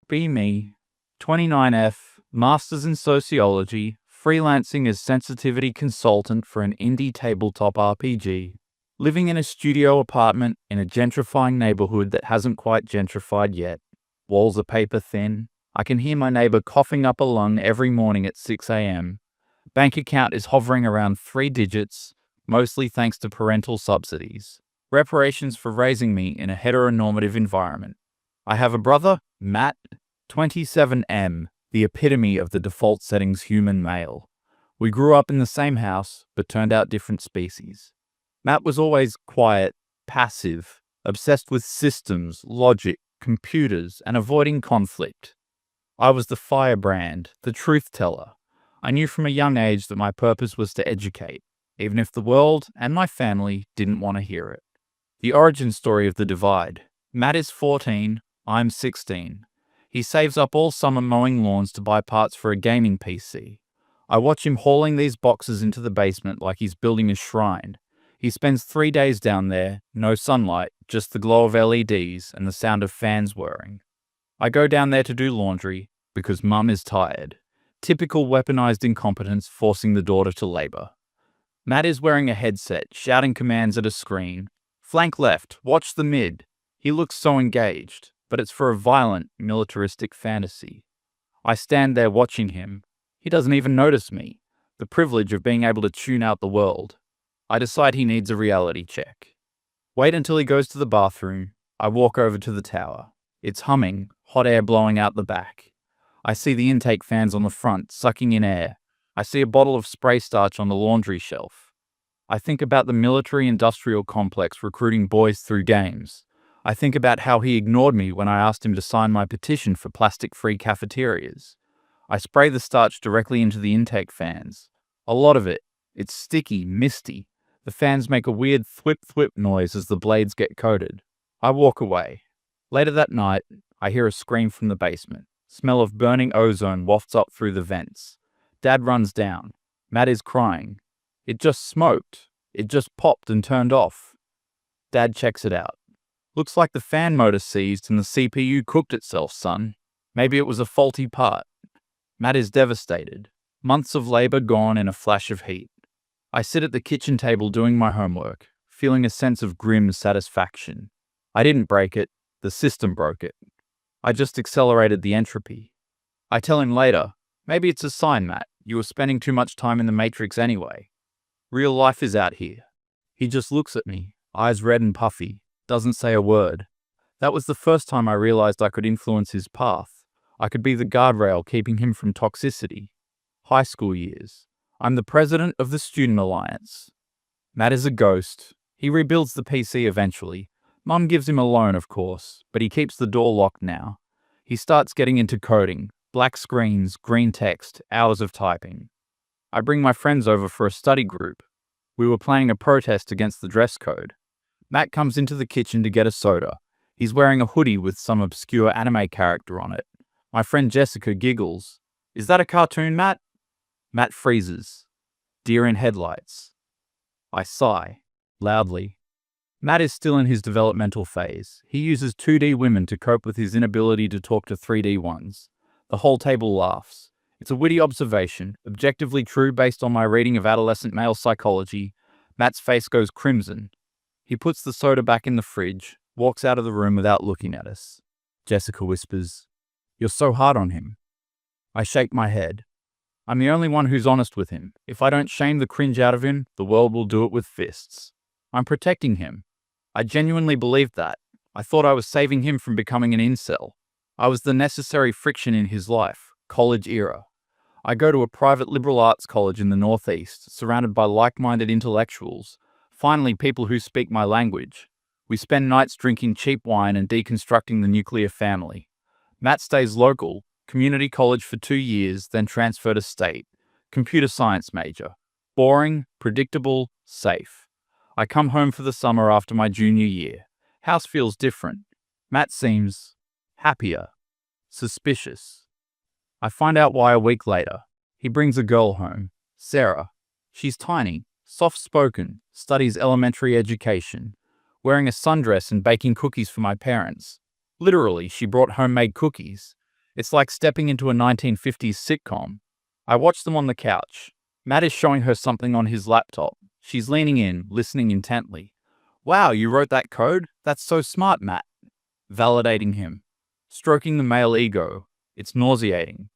Be me, 29F, Masters in Sociology, freelancing as sensitivity consultant for an indie tabletop RPG, living in a studio apartment in a gentrifying neighborhood that hasn't quite gentrified yet. Walls are paper thin. I can hear my neighbor coughing up a lung every morning at 6 a.m. Bank account is hovering around 3 digits, mostly thanks to parental subsidies. Reparations for raising me in a heteronormative environment. I have a brother, Matt, 27M, the epitome of the default settings human male. We grew up in the same house, but turned out different species. Matt was always quiet, passive, obsessed with systems, logic, computers, and avoiding conflict. I was the firebrand, the truth teller. I knew from a young age that my purpose was to educate, even if the world and my family didn't want to hear it. The origin story of the divide. Matt is 14, I'm 16. He saves up all summer mowing lawns to buy parts for a gaming PC. I watch him hauling these boxes into the basement like he's building a shrine. He spends 3 days down there, no sunlight, just the glow of LEDs and the sound of fans whirring. I go down there to do laundry because Mum is tired. Typical weaponized incompetence forcing the daughter to labor. Matt is wearing a headset, shouting commands at a screen. Flank left, watch the mid. He looks so engaged, but it's for a violent, militaristic fantasy. I stand there watching him. He doesn't even notice me. The privilege of being able to tune out the world. I decide he needs a reality check. Wait until he goes to the bathroom. I walk over to the tower. It's humming, hot air blowing out the back. I see the intake fans on the front, sucking in air. I see a bottle of spray starch on the laundry shelf. I think about the military-industrial complex recruiting boys through games. I think about how he ignored me when I asked him to sign my petition for plastic-free cafeterias. I spray the starch directly into the intake fans. A lot of it. It's sticky, misty. The fans make a weird thwip-thwip noise as the blades get coated. I walk away. Later that night, I hear a scream from the basement. Smell of burning ozone wafts up through the vents. Dad runs down. Matt is crying. It just smoked. It just popped and turned off. Dad checks it out. Looks like the fan motor seized and the CPU cooked itself, son. Maybe it was a faulty part. Matt is devastated. Months of labor gone in a flash of heat. I sit at the kitchen table doing my homework, feeling a sense of grim satisfaction. I didn't break it. The system broke it. I just accelerated the entropy. I tell him later, maybe it's a sign, Matt. You were spending too much time in the Matrix anyway. Real life is out here. He just looks at me, eyes red and puffy, doesn't say a word. That was the first time I realized I could influence his path. I could be the guardrail keeping him from toxicity. High school years. I'm the president of the Student Alliance. Matt is a ghost. He rebuilds the PC eventually. Mum gives him a loan, of course, but he keeps the door locked now. He starts getting into coding. Black screens, green text, hours of typing. I bring my friends over for a study group. We were planning a protest against the dress code. Matt comes into the kitchen to get a soda. He's wearing a hoodie with some obscure anime character on it. My friend Jessica giggles. Is that a cartoon, Matt? Matt freezes. Deer in headlights. I sigh, loudly. Matt is still in his developmental phase. He uses 2D women to cope with his inability to talk to 3D ones. The whole table laughs. It's a witty observation, objectively true based on my reading of adolescent male psychology. Matt's face goes crimson. He puts the soda back in the fridge, walks out of the room without looking at us. Jessica whispers, "You're so hard on him." I shake my head. I'm the only one who's honest with him. If I don't shame the cringe out of him, the world will do it with fists. I'm protecting him. I genuinely believed that. I thought I was saving him from becoming an incel. I was the necessary friction in his life, college era. I go to a private liberal arts college in the Northeast, surrounded by like-minded intellectuals, finally people who speak my language. We spend nights drinking cheap wine and deconstructing the nuclear family. Matt stays local, community college for 2 years, then transfer to state. Computer science major. Boring, predictable, safe. I come home for the summer after my junior year. House feels different. Matt seems happier, suspicious. I find out why a week later. He brings a girl home, Sarah. She's tiny, soft-spoken, studies elementary education, wearing a sundress and baking cookies for my parents. Literally, she brought homemade cookies. It's like stepping into a 1950s sitcom. I watch them on the couch. Matt is showing her something on his laptop. She's leaning in, listening intently. Wow, you wrote that code? That's so smart, Matt. Validating him. Stroking the male ego. It's nauseating.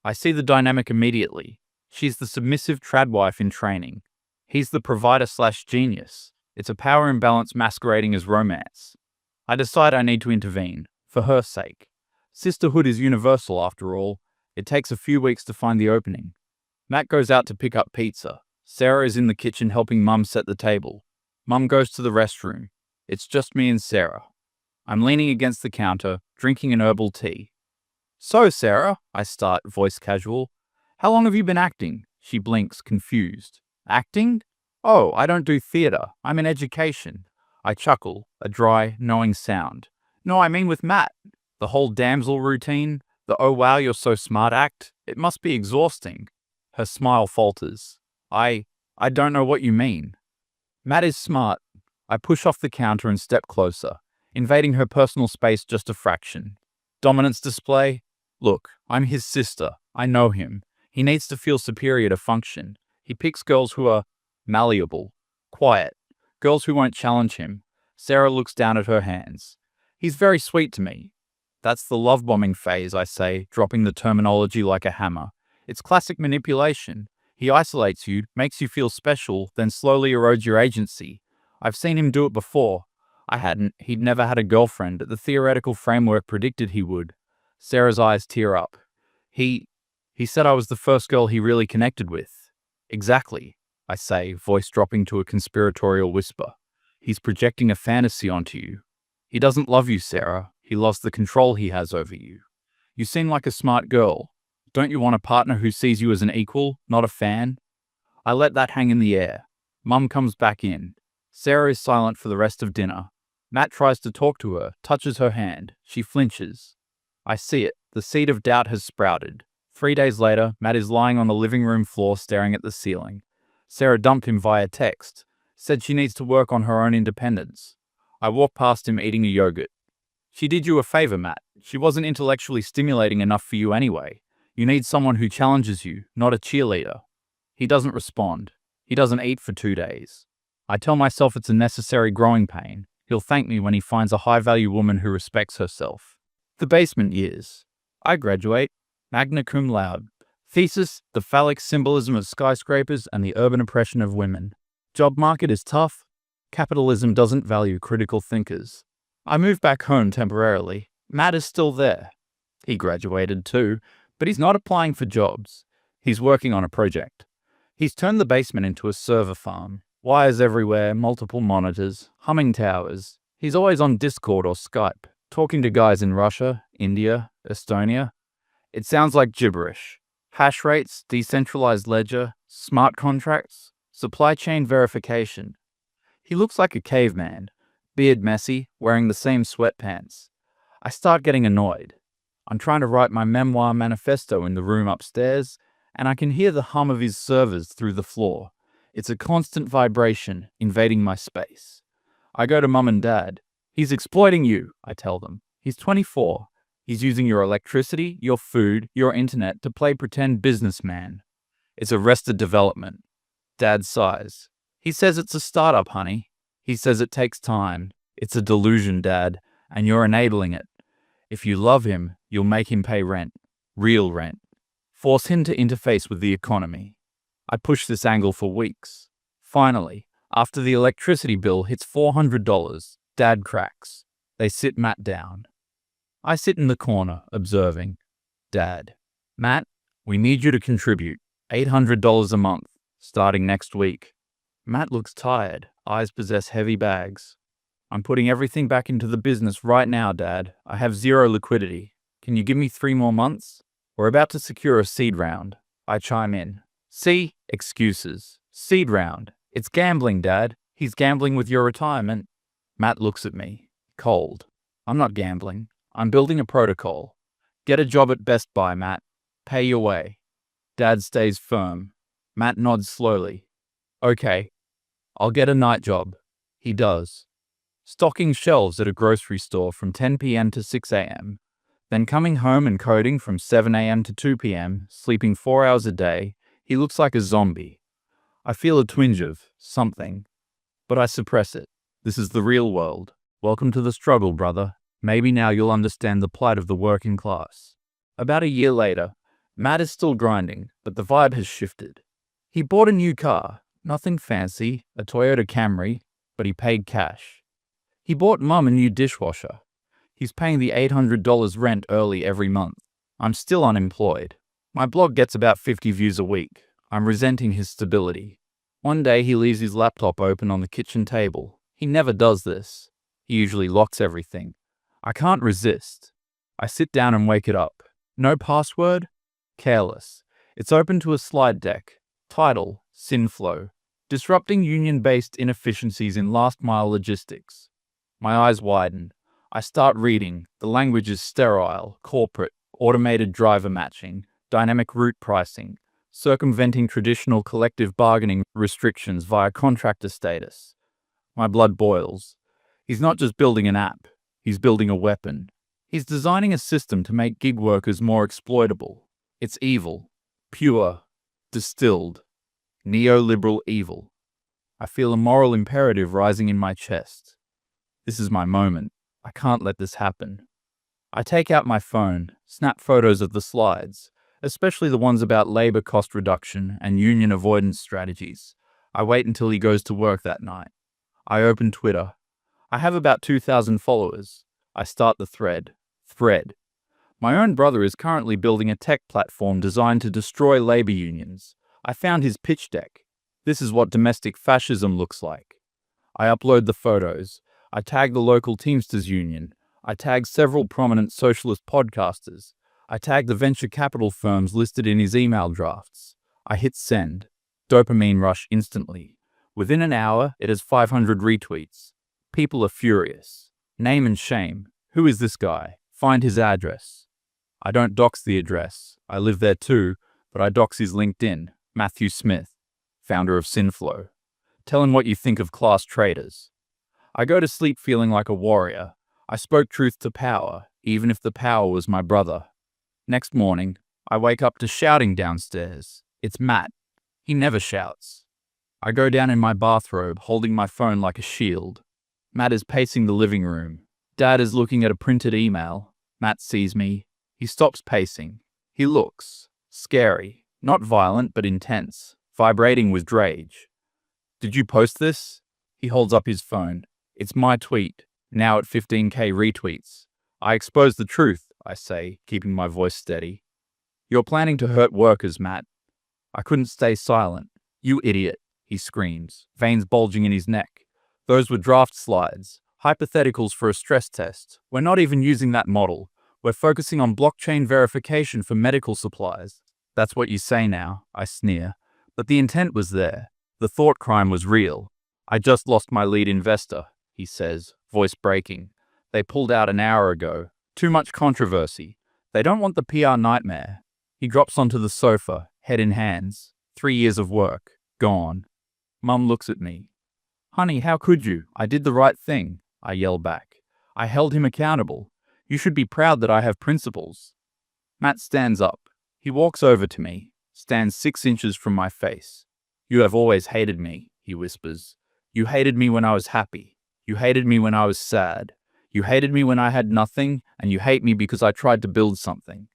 I see the dynamic immediately. She's the submissive tradwife in training. He's the provider/genius. It's a power imbalance masquerading as romance. I decide I need to intervene, for her sake. Sisterhood is universal, after all. It takes a few weeks to find the opening. Matt goes out to pick up pizza. Sarah is in the kitchen helping Mum set the table. Mum goes to the restroom. It's just me and Sarah. I'm leaning against the counter, drinking an herbal tea. So, Sarah, I start, voice casual. How long have you been acting? She blinks, confused. Acting? Oh, I don't do theatre. I'm in education. I chuckle, a dry, knowing sound. No, I mean with Matt. The whole damsel routine, the oh wow you're so smart act, it must be exhausting. Her smile falters. I don't know what you mean. Matt is smart. I push off the counter and step closer, invading her personal space just a fraction. Dominance display? Look, I'm his sister. I know him. He needs to feel superior to function. He picks girls who are malleable, quiet, girls who won't challenge him. Sarah looks down at her hands. He's very sweet to me. That's the love-bombing phase, I say, dropping the terminology like a hammer. It's classic manipulation. He isolates you, makes you feel special, then slowly erodes your agency. I've seen him do it before. I hadn't. He'd never had a girlfriend. The theoretical framework predicted he would. Sarah's eyes tear up. He said I was the first girl he really connected with. Exactly, I say, voice dropping to a conspiratorial whisper. He's projecting a fantasy onto you. He doesn't love you, Sarah. He loves the control he has over you. You seem like a smart girl. Don't you want a partner who sees you as an equal, not a fan? I let that hang in the air. Mum comes back in. Sarah is silent for the rest of dinner. Matt tries to talk to her, touches her hand. She flinches. I see it. The seed of doubt has sprouted. 3 days later, Matt is lying on the living room floor staring at the ceiling. Sarah dumped him via text. Said she needs to work on her own independence. I walk past him eating a yogurt. She did you a favor, Matt. She wasn't intellectually stimulating enough for you anyway. You need someone who challenges you, not a cheerleader. He doesn't respond. He doesn't eat for 2 days. I tell myself it's a necessary growing pain. He'll thank me when he finds a high-value woman who respects herself. The basement years. I graduate. Magna cum laude. Thesis, the phallic symbolism of skyscrapers and the urban oppression of women. Job market is tough. Capitalism doesn't value critical thinkers. I move back home temporarily. Matt is still there. He graduated too, but he's not applying for jobs. He's working on a project. He's turned the basement into a server farm. Wires everywhere, multiple monitors, humming towers. He's always on Discord or Skype, talking to guys in Russia, India, Estonia. It sounds like gibberish. Hash rates, decentralized ledger, smart contracts, supply chain verification. He looks like a caveman, beard messy, wearing the same sweatpants. I start getting annoyed. I'm trying to write my memoir manifesto in the room upstairs, and I can hear the hum of his servers through the floor. It's a constant vibration invading my space. I go to Mum and Dad. He's exploiting you, I tell them. He's 24. He's using your electricity, your food, your internet to play pretend businessman. It's arrested development. Dad sighs. He says it's a startup, honey. He says it takes time. It's a delusion, Dad, and you're enabling it. If you love him, you'll make him pay rent. Real rent. Force him to interface with the economy. I push this angle for weeks. Finally, after the electricity bill hits $400, Dad cracks. They sit Matt down. I sit in the corner, observing. Dad, Matt, we need you to contribute $800 a month, starting next week. Matt looks tired. Eyes possess heavy bags. I'm putting everything back into the business right now, Dad. I have zero liquidity. Can you give me 3 more months? We're about to secure a seed round. I chime in. See? Excuses. Seed round. It's gambling, Dad. He's gambling with your retirement. Matt looks at me. Cold. I'm not gambling. I'm building a protocol. Get a job at Best Buy, Matt. Pay your way. Dad stays firm. Matt nods slowly. Okay. I'll get a night job. He does. Stocking shelves at a grocery store from 10 p.m. to 6 a.m. Then coming home and coding from 7 a.m. to 2 p.m., sleeping 4 hours a day, he looks like a zombie. I feel a twinge of something, but I suppress it. This is the real world. Welcome to the struggle, brother. Maybe now you'll understand the plight of the working class. About a year later, Matt is still grinding, but the vibe has shifted. He bought a new car, nothing fancy, a Toyota Camry, but he paid cash. He bought Mum a new dishwasher. He's paying the $800 rent early every month. I'm still unemployed. My blog gets about 50 views a week. I'm resenting his stability. One day he leaves his laptop open on the kitchen table. He never does this. He usually locks everything. I can't resist. I sit down and wake it up. No password? Careless. It's open to a slide deck. Title, Sinflow. Disrupting union-based inefficiencies in last-mile logistics. My eyes widen. I start reading. The language is sterile, corporate, automated driver matching, dynamic route pricing, circumventing traditional collective bargaining restrictions via contractor status. My blood boils. He's not just building an app. He's building a weapon. He's designing a system to make gig workers more exploitable. It's evil. Pure. Distilled. Neoliberal evil. I feel a moral imperative rising in my chest. This is my moment. I can't let this happen. I take out my phone, snap photos of the slides, especially the ones about labor cost reduction and union avoidance strategies. I wait until he goes to work that night. I open Twitter. I have about 2,000 followers. I start the thread. My own brother is currently building a tech platform designed to destroy labor unions. I found his pitch deck. This is what domestic fascism looks like. I upload the photos. I tag the local Teamsters union. I tag several prominent socialist podcasters. I tag the venture capital firms listed in his email drafts. I hit send. Dopamine rush instantly. Within an hour, it has 500 retweets. People are furious. Name and shame. Who is this guy? Find his address. I don't dox the address. I live there too, but I dox his LinkedIn. Matthew Smith, founder of Sinflow. Tell him what you think of class traders. I go to sleep feeling like a warrior. I spoke truth to power, even if the power was my brother. Next morning, I wake up to shouting downstairs. It's Matt. He never shouts. I go down in my bathrobe, holding my phone like a shield. Matt is pacing the living room. Dad is looking at a printed email. Matt sees me. He stops pacing. He looks. Scary. Not violent, but intense. Vibrating with rage. Did you post this? He holds up his phone. It's my tweet, now at 15K retweets. I expose the truth, I say, keeping my voice steady. You're planning to hurt workers, Matt. I couldn't stay silent. You idiot, he screams, veins bulging in his neck. Those were draft slides, hypotheticals for a stress test. We're not even using that model. We're focusing on blockchain verification for medical supplies. That's what you say now, I sneer. But the intent was there. The thought crime was real. I just lost my lead investor, he says, voice breaking. They pulled out an hour ago. Too much controversy. They don't want the PR nightmare. He drops onto the sofa, head in hands. 3 years of work. Gone. Mum looks at me. Honey, how could you? I did the right thing, I yell back. I held him accountable. You should be proud that I have principles. Matt stands up. He walks over to me, stands 6 inches from my face. You have always hated me, he whispers. You hated me when I was happy. You hated me when I was sad. You hated me when I had nothing, and you hate me because I tried to build something.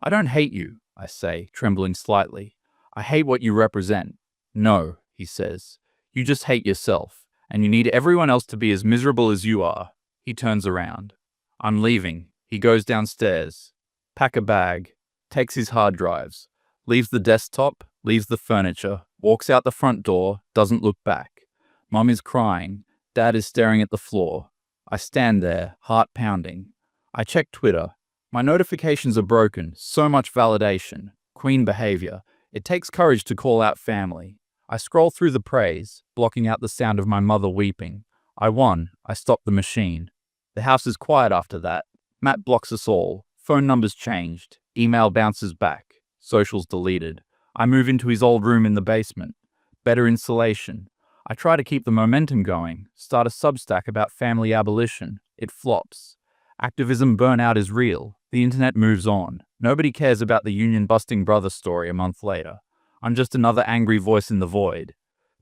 I don't hate you, I say, trembling slightly. I hate what you represent. No, he says. You just hate yourself, and you need everyone else to be as miserable as you are. He turns around. I'm leaving. He goes downstairs. Pack a bag. Takes his hard drives. Leaves the desktop, leaves the furniture, walks out the front door, doesn't look back. Mum is crying. Dad is staring at the floor. I stand there, heart pounding. I check Twitter. My notifications are broken. So much validation. Queen behavior. It takes courage to call out family. I scroll through the praise, blocking out the sound of my mother weeping. I won. I stopped the machine. The house is quiet after that. Matt blocks us all. Phone numbers changed. Email bounces back. Socials deleted. I move into his old room in the basement. Better insulation. I try to keep the momentum going. Start a Substack about family abolition. It flops. Activism burnout is real. The internet moves on. Nobody cares about the union-busting brother story a month later. I'm just another angry voice in the void.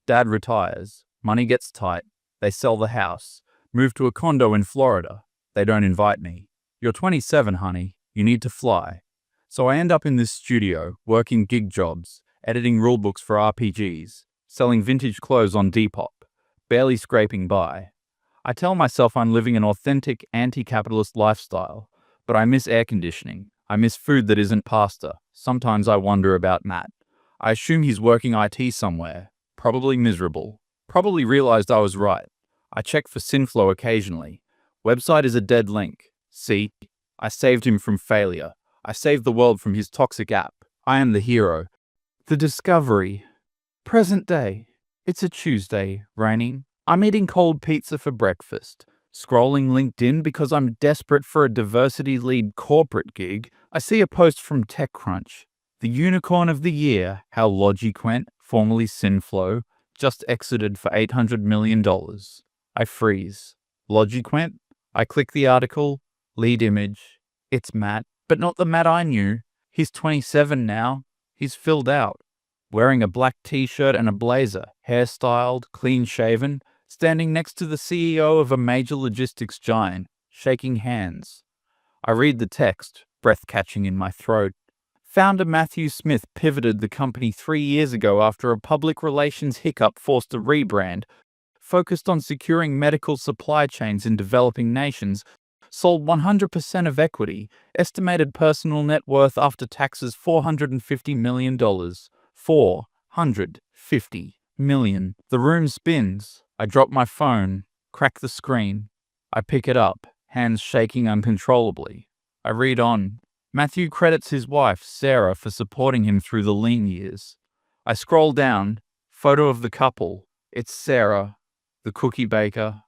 Dad retires. Money gets tight. They sell the house. Move to a condo in Florida. They don't invite me. You're 27, honey. You need to fly. So I end up in this studio, working gig jobs, editing rulebooks for RPGs, selling vintage clothes on Depop, barely scraping by. I tell myself I'm living an authentic anti-capitalist lifestyle, but I miss air conditioning. I miss food that isn't pasta. Sometimes I wonder about Matt. I assume he's working IT somewhere, probably miserable. Probably realized I was right. I check for SynFlow occasionally. Website is a dead link. See, I saved him from failure. I saved the world from his toxic app. I am the hero. The discovery. Present day. It's a Tuesday, raining. I'm eating cold pizza for breakfast. Scrolling LinkedIn because I'm desperate for a diversity lead corporate gig. I see a post from TechCrunch. The unicorn of the year, how Logiquent, formerly SynFlow, just exited for $800 million. I freeze. Logiquent? I click the article. Lead image. It's Matt, but not the Matt I knew. He's 27 now. He's filled out. Wearing a black t-shirt and a blazer, hairstyled, clean-shaven, standing next to the CEO of a major logistics giant, shaking hands. I read the text, breath catching in my throat. Founder Matthew Smith pivoted the company 3 years ago after a public relations hiccup forced a rebrand, focused on securing medical supply chains in developing nations, sold 100% of equity, estimated personal net worth after taxes $450 million. $450 million. The room spins. I drop my phone, crack the screen. I pick it up, hands shaking uncontrollably. I read on. Matthew credits his wife, Sarah, for supporting him through the lean years. I scroll down. Photo of the couple. It's Sarah, the cookie baker,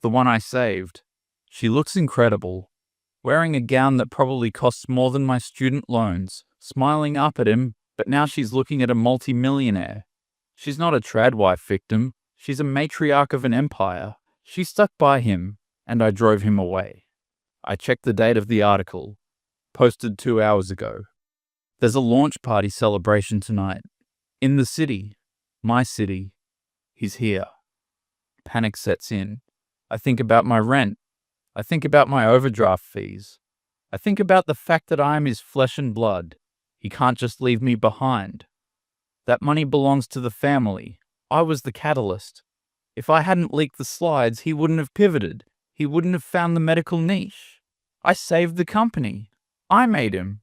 the one I saved. She looks incredible, wearing a gown that probably costs more than my student loans, smiling up at him, but now she's looking at a multi-millionaire. She's not a tradwife victim. She's a matriarch of an empire. She stuck by him, and I drove him away. I checked the date of the article, posted 2 hours ago. There's a launch party celebration tonight. In the city. My city. He's here. Panic sets in. I think about my rent. I think about my overdraft fees. I think about the fact that I am his flesh and blood. He can't just leave me behind. That money belongs to the family. I was the catalyst. If I hadn't leaked the slides, he wouldn't have pivoted. He wouldn't have found the medical niche. I saved the company. I made him.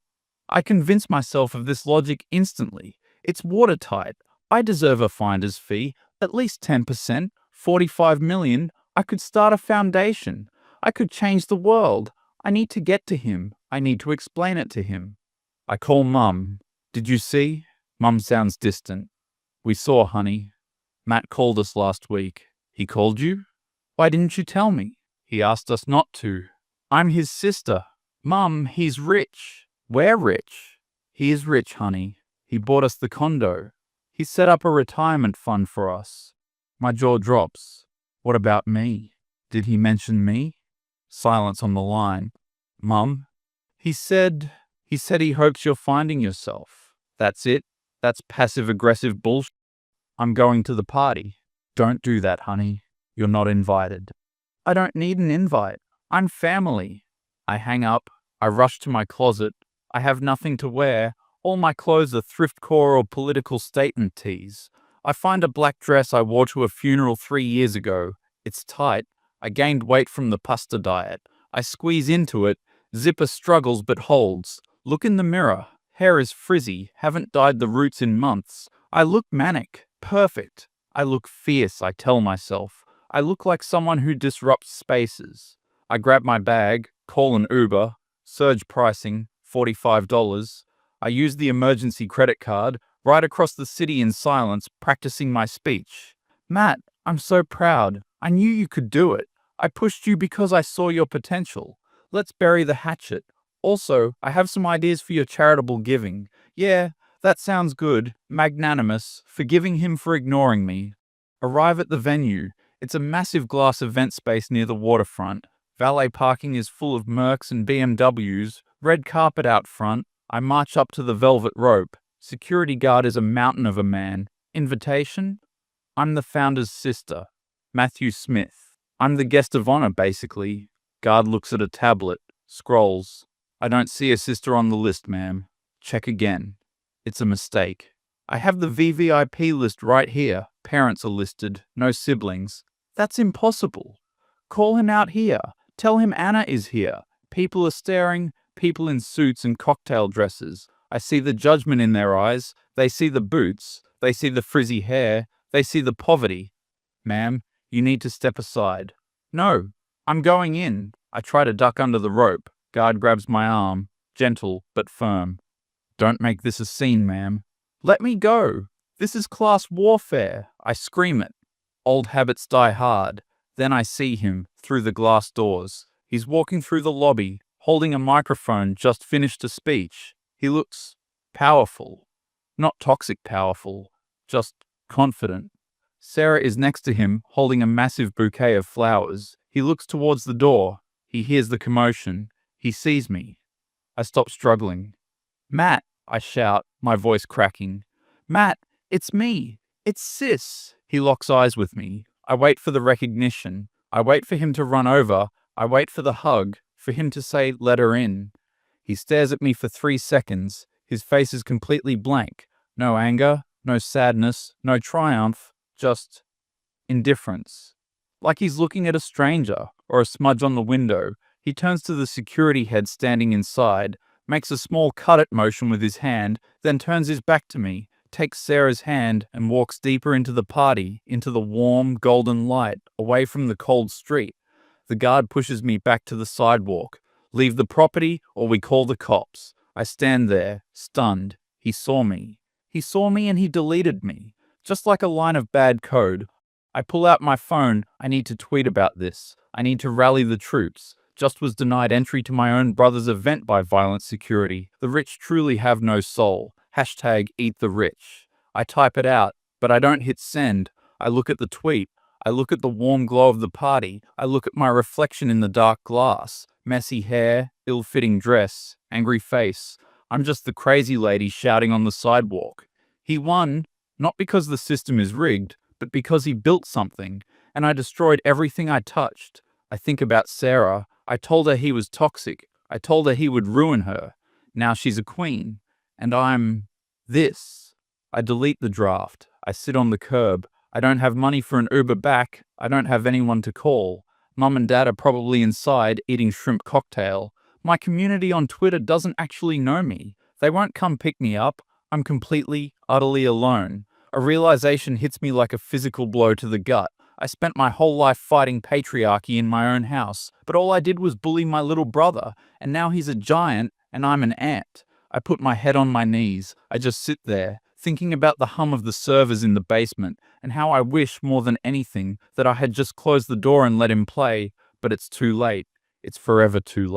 I convinced myself of this logic instantly. It's watertight. I deserve a finder's fee, at least 10%, $45 million. I could start a foundation. I could change the world. I need to get to him. I need to explain it to him. I call Mum. Did you see? Mum sounds distant. We saw, honey. Matt called us last week. He called you? Why didn't you tell me? He asked us not to. I'm his sister. Mum, he's rich. We're rich. He is rich, honey. He bought us the condo. He set up a retirement fund for us. My jaw drops. What about me? Did he mention me? Silence on the line. Mum? He said he hopes you're finding yourself. That's it? That's passive-aggressive bullshit. I'm going to the party. Don't do that, honey. You're not invited. I don't need an invite. I'm family. I hang up. I rush to my closet. I have nothing to wear. All my clothes are thrift-core or political statement tees. I find a black dress I wore to a funeral 3 years ago. It's tight. I gained weight from the pasta diet. I squeeze into it. Zipper struggles but holds. Look in the mirror. Hair is frizzy. Haven't dyed the roots in months. I look manic. Perfect. I look fierce, I tell myself. I look like someone who disrupts spaces. I grab my bag, call an Uber, surge pricing, $45. I use the emergency credit card, ride across the city in silence, practicing my speech. Matt, I'm so proud. I knew you could do it. I pushed you because I saw your potential. Let's bury the hatchet. Also, I have some ideas for your charitable giving. Yeah, that sounds good. Magnanimous. Forgiving him for ignoring me. Arrive at the venue. It's a massive glass event space near the waterfront. Valet parking is full of Mercs and BMWs, red carpet out front. I march up to the velvet rope. Security guard is a mountain of a man. Invitation? I'm the founder's sister. Matthew Smith. I'm the guest of honor, basically. Guard looks at a tablet, scrolls. I don't see a sister on the list, ma'am. Check again. It's a mistake. I have the VVIP list right here. Parents are listed, no siblings. That's impossible. Call him out here. Tell him Anna is here. People are staring, people in suits and cocktail dresses. I see the judgment in their eyes. They see the boots. They see the frizzy hair. They see the poverty. Ma'am, you need to step aside. No, I'm going in. I try to duck under the rope. Guard grabs my arm, gentle but firm. Don't make this a scene, ma'am. Let me go. This is class warfare. I scream it. Old habits die hard. Then I see him through the glass doors. He's walking through the lobby, holding a microphone, just finished a speech. He looks powerful. Not toxic powerful, just confident. Sarah is next to him, holding a massive bouquet of flowers. He looks towards the door. He hears the commotion. He sees me. I stop struggling. Matt, I shout, my voice cracking. Matt, it's me. It's Sis. He locks eyes with me. I wait for the recognition. I wait for him to run over. I wait for the hug, for him to say, let her in. He stares at me for 3 seconds. His face is completely blank. No anger, no sadness, no triumph, just indifference. Like he's looking at a stranger or a smudge on the window. He turns to the security head standing inside, makes a small cut-it motion with his hand, then turns his back to me, takes Sarah's hand and walks deeper into the party, into the warm, golden light, away from the cold street. The guard pushes me back to the sidewalk. Leave the property or we call the cops. I stand there, stunned. He saw me. He saw me and he deleted me. Just like a line of bad code. I pull out my phone. I need to tweet about this. I need to rally the troops. Just was denied entry to my own brother's event by violent security. The rich truly have no soul. Hashtag eat the rich. I type it out, but I don't hit send. I look at the tweet. I look at the warm glow of the party. I look at my reflection in the dark glass. Messy hair, ill-fitting dress, angry face. I'm just the crazy lady shouting on the sidewalk. He won, not because the system is rigged, but because he built something, and I destroyed everything I touched. I think about Sarah. I told her he was toxic. I told her he would ruin her. Now she's a queen. And I'm this. I delete the draft. I sit on the curb. I don't have money for an Uber back. I don't have anyone to call. Mum and Dad are probably inside eating shrimp cocktail. My community on Twitter doesn't actually know me. They won't come pick me up. I'm completely, utterly alone. A realization hits me like a physical blow to the gut. I spent my whole life fighting patriarchy in my own house, but all I did was bully my little brother, and now he's a giant and I'm an ant. I put my head on my knees. I just sit there, thinking about the hum of the servers in the basement, and how I wish more than anything that I had just closed the door and let him play, but it's too late. It's forever too late.